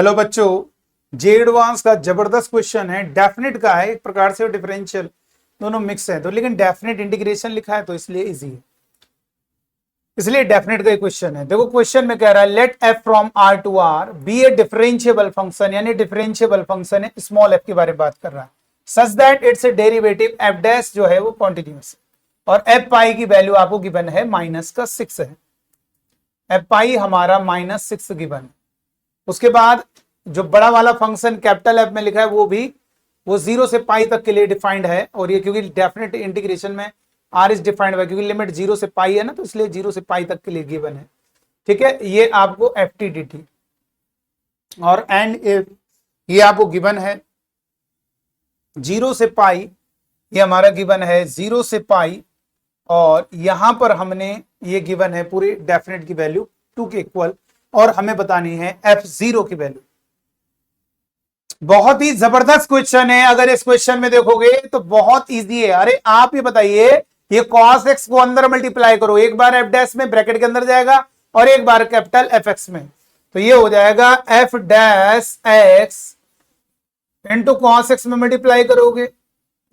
Hello बच्चों, जे advance का जबरदस्त क्वेश्चन है। डेफिनेट का है, एक प्रकार से डिफरेंशियल दोनों मिक्स है तो, लेकिन डेफिनेट इंटीग्रेशन लिखा है तो इसलिए इजी है, इसलिए डेफिनेट का क्वेश्चन है। देखो क्वेश्चन में कह रहा है let F from R to R be a differentiable function, यानी डिफरेंशिएबल फंक्शन है, स्मॉल एफ के बारे में बात कर रहा है, such that its a derivative F dash जो है वो कॉन्टिन्यूअस है और एफ पाई की वैल्यू आपको गिवन है -6 है। एफ पाई हमारा -6 गिवन है। उसके बाद जो बड़ा वाला फंक्शन कैपिटल एफ में लिखा है वो 0 से पाई तक के लिए डिफाइंड है, और ये क्योंकि डेफिनेट इंटीग्रेशन में आर इज डिफाइंड है, क्योंकि लिमिट 0 से पाई है ना, तो इसलिए 0 से पाई तक के लिए गिवन है। ठीक है, ये आपको एफ टी डी टी और एंड इफ ये आपको गिवन है 0 से पाई, ये हमारा गिवन है 0 से पाई, और यहां पर हमने ये गिवन है पूरी डेफिनेट की वैल्यू 2 के इक्वल, और हमें बतानी है f0 की वैल्यू। बहुत ही जबरदस्त क्वेश्चन है। अगर इस क्वेश्चन में देखोगे तो बहुत इजी है। अरे आप ये बताइए, ये cos x को अंदर मल्टीप्लाई करो, एक बार f डैश में ब्रैकेट के अंदर जाएगा और एक बार कैपिटल fx में, तो ये हो जाएगा f dash x into cos x में मल्टीप्लाई करोगे,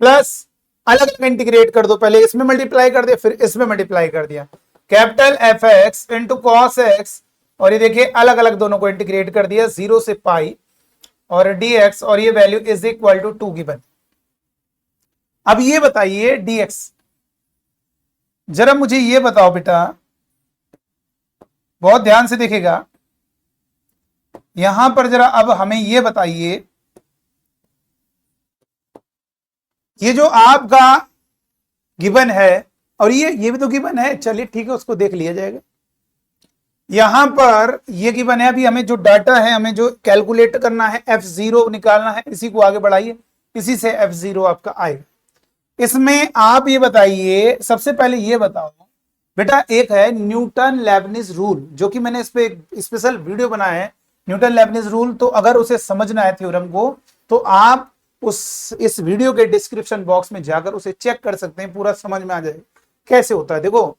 प्लस अलग अलग इंटीग्रेट कर दो, पहले इसमें मल्टीप्लाई कर दिया फिर इसमें मल्टीप्लाई कर दिया, capital fx into cos x, और ये देखिए अलग अलग दोनों को इंटीग्रेट कर दिया 0 से पाई और dx, और ये value is equal to 2 given. अब ये बताइए dx, जरा मुझे ये बताओ बेटा, बहुत ध्यान से देखेगा यहां पर जरा, अब हमें ये बताइए, ये जो आपका गिवन है और ये भी तो गिवन है, चलिए ठीक है उसको देख लिया जाएगा। यहां पर ये गिवन है, अभी हमें जो डाटा है, हमें जो कैलकुलेट करना है f0 निकालना है, इसी को आगे बढ़ाइए, इसी से f0 आपका आएगा। इसमें आप ये बताइए, सबसे पहले ये बताओ बेटा, एक है न्यूटन लेबनिज रूल, जो कि मैंने इस पे एक स्पेशल वीडियो बनाया है, न्यूटन लेबनिज रूल, तो अगर उसे समझना है थ्योरम को तो आप इस वीडियो के डिस्क्रिप्शन बॉक्स में जाकर उसे चेक कर सकते हैं, पूरा समझ में आ जाएगा कैसे होता है। देखो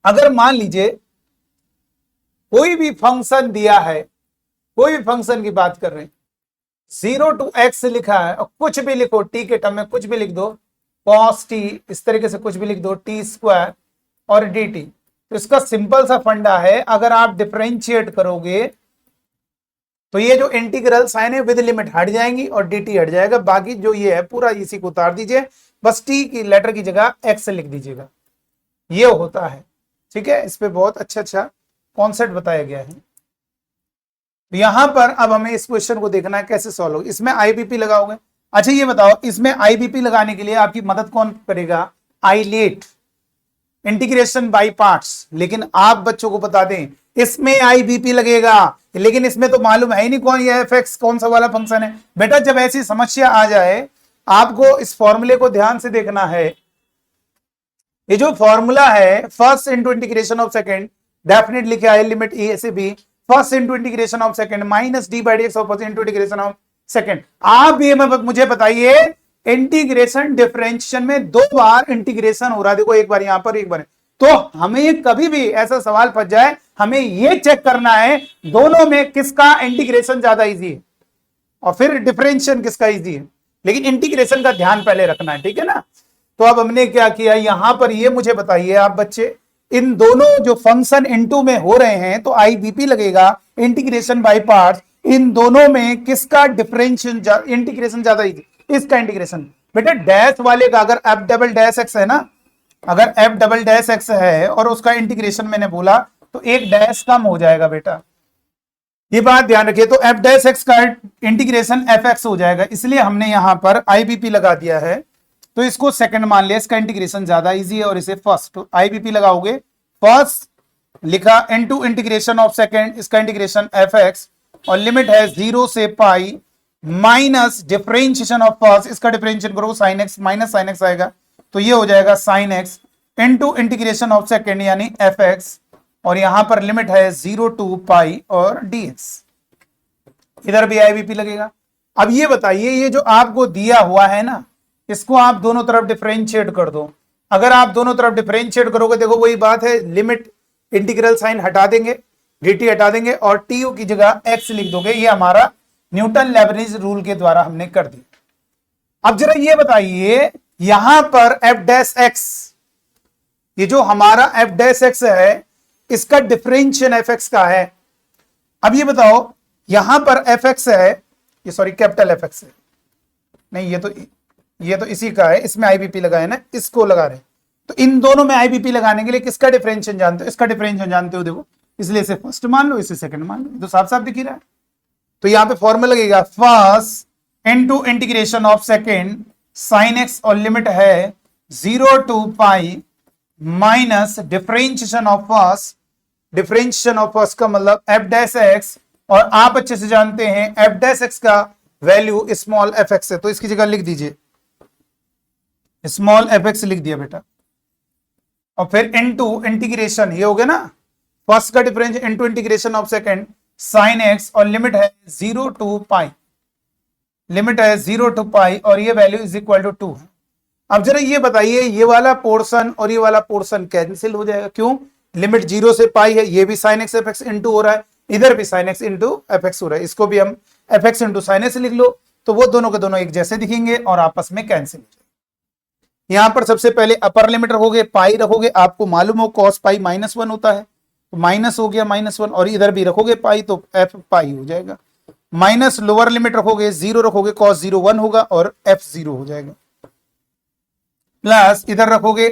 अगर मान लीजिए कोई भी फंक्शन दिया है, कोई भी फंक्शन की बात कर रहे हैं, 0 to x लिखा है और कुछ भी लिखो, t के टर्म में कुछ भी लिख दो, cos t, इस तरीके से कुछ भी लिख दो, t स्क्वायर और dt। तो इसका सिंपल सा फंडा है, अगर आप डिफरेंशिएट करोगे तो ये जो इंटीग्रल साइन है विद लिमिट हट जाएंगी और dt हट जाएगा, बाकी जो ये है पूरा इसी को उतार दीजिए, बस t की लेटर की जगह x लिख दीजिएगा, ये होता है। ठीक है, इस पे बहुत अच्छा कॉन्सेप्ट बताया गया है। यहां पर अब हमें इस क्वेश्चन को देखना है कैसे सॉल्व होगा। इसमें आईबीपी लगाओगे। अच्छा ये बताओ, इसमें आईबीपी लगाने के लिए आपकी मदद कौन करेगा? Eyelet, integration by parts. लेकिन आप बच्चों को बता दें इसमें आईबीपी लगेगा, लेकिन इसमें तो मालूम है ही नहीं कौन ये एफ कौन सा वाला फंक्शन है। बेटा जब ऐसी समस्या आ जाए, आपको इस फॉर्मूले को ध्यान से देखना है। ये जो फॉर्मूला है first into integration of second, definite लिखा है लिमिट ए से B, first into integration of second minus D by D X into integration of second. आप ये मुझे बताइए, इंटीग्रेशन डिफरेंशिएशन में 2 बार इंटीग्रेशन हो रहा है, देखो एक बार यहां पर एक बार, तो हमें कभी भी ऐसा सवाल फंस जाए, हमें ये चेक करना है दोनों में किसका इंटीग्रेशन ज्यादा इजी है और फिर डिफरेंशिएशन किसका इजी है, लेकिन इंटीग्रेशन का ध्यान पहले रखना है। ठीक है ना। तो अब हमने क्या किया, यहां पर ये मुझे बताइए आप बच्चे, इन दोनों जो फंक्शन इनटू में हो रहे हैं तो आईबीपी लगेगा, इंटीग्रेशन बाय पार्ट्स, इन दोनों में किसका डिफरेंशिएशन इंटीग्रेशन ज्यादा इजी? इसका इंटीग्रेशन। बेटा डैश वाले का अगर एफ डबल डैश एक्स है ना, अगर एफ डबल डैश एक्स है और उसका इंटीग्रेशन मैंने बोला तो एक डैश कम हो जाएगा बेटा, ये बात ध्यान रखिए। तो एफ डैश एक्स का इंटीग्रेशन एफ एक्स हो जाएगा, इसलिए हमने यहां पर आईबीपी लगा दिया है, तो इसको सेकंड मान लिया, इसका इंटीग्रेशन ज्यादा इजी है और इसे फर्स्ट। तो आईबीपी लगाओगे, फर्स्ट लिखा इनटू इंटीग्रेशन ऑफ सेकंड, इसका इंटीग्रेशन एफ एक्स, और लिमिट है 0 से pi minus differentiation of first, इसका डिफरेंशिएट करो sine x, minus sine x आएगा, तो ये हो जाएगा sine x into integration of second यानी एफ एक्स, और यहां पर लिमिट है 0 टू पाई और dx। इधर भी आईबीपी लगेगा। अब ये बताइए, ये जो आपको दिया हुआ है ना, इसको आप दोनों तरफ डिफरेंशिएट कर दो। अगर आप दोनों तरफ डिफरेंशिएट करोगे, देखो वही बात है, लिमिट इंटीग्रल साइन हटा देंगे, dt हटा देंगे और tu की जगह x लिख दोगे। ये हमारा न्यूटन लेबनिज रूल के द्वारा हमने कर दिया। अब जरा ये बताइए यहां पर f डैश x, ये जो हमारा f डैश x है इसका डिफरेंशियल fx का है। अब ये बताओ यहां पर fx है, ये सॉरी कैपिटल fx है, नहीं ये तो इसी का है, इसमें आईबीपी लगाए ना, इसको लगा रहे। तो इन दोनों में आईबीपी लगाने के लिए किसका डिफरेंशियल जानते हो? इसका डिफरेंशियल जानते हो, देखो, इसलिए इसे फर्स्ट मान लो, इसे सेकंड मान लो, तो साफ साफ दिख ही रहा है। तो यहां पे फॉर्मूला लगेगा first into integration of second sine x, और लिमिट है 0 to pi minus differentiation of first, differentiation of first का मतलब एफ डैश एक्स, और आप अच्छे से जानते हैं एफ डैश एक्स का वैल्यू स्मॉल एफ एक्स है, तो इसकी जगह लिख दीजिए स्मॉल एफ एक्स लिख दिया बेटा, और फिर इनटू इंटीग्रेशन, ये हो गया ना फर्स्ट का differential into integration of second sine x, और लिमिट है 0 to पाई, लिमिट है 0 to पाई, और ये वैल्यू इज इक्वल टू 2 है। अब जरा ये बताइए ये वाला पोर्शन और ये वाला पोर्शन कैंसिल हो जाएगा, क्यों? लिमिट 0 से पाई है, ये भी sine x F x into हो रहा है, इधर भी sine x into F x हो रहा है, इसको भी हम F x into sine x लिख लो, तो वो दोनों के दोनों एक जैसे दिखेंगे और आपस में कैंसिल हो जाएंगे। यहां पर सबसे पहले अपर लिमिट रखोगे, पाई रखोगे, आपको मालूम हो कॉस पाई -1 होता है, तो माइनस हो गया -1, और इधर भी रखोगे पाई तो एफ पाई हो जाएगा, माइनस लोअर लिमिट रखोगे 0 रखोगे, कॉस 0 1 होगा और एफ 0 हो जाएगा, प्लस इधर रखोगे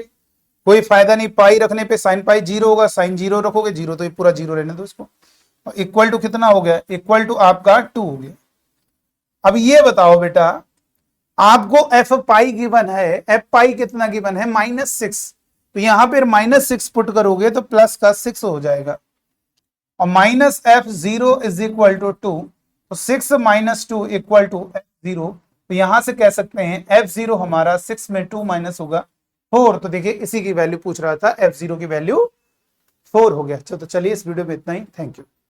कोई फायदा नहीं, पाई रखने पे साइन पाई 0 होगा, साइन 0 रखोगे 0, तो ये पूरा 0 रहने दो इसको, इक्वल टू कितना हो गया? इक्वल टू आपका 2 हो गया। अब ये बताओ बेटा आपको एफ पाई गिवन है, एफ पाई कितना गिवन है? -6, तो यहां पर -6 पुट करोगे तो प्लस का 6 हो जाएगा, और minus F 0 is equal to 2, तो 6 - 2 इक्वल टू एफ 0, तो यहां से कह सकते हैं एफ 0 हमारा 6 में 2 माइनस होगा 4, तो देखिए इसी की वैल्यू पूछ रहा था, एफ 0 की वैल्यू 4 हो गया। तो चलिए इस वीडियो में इतना ही, थैंक यू।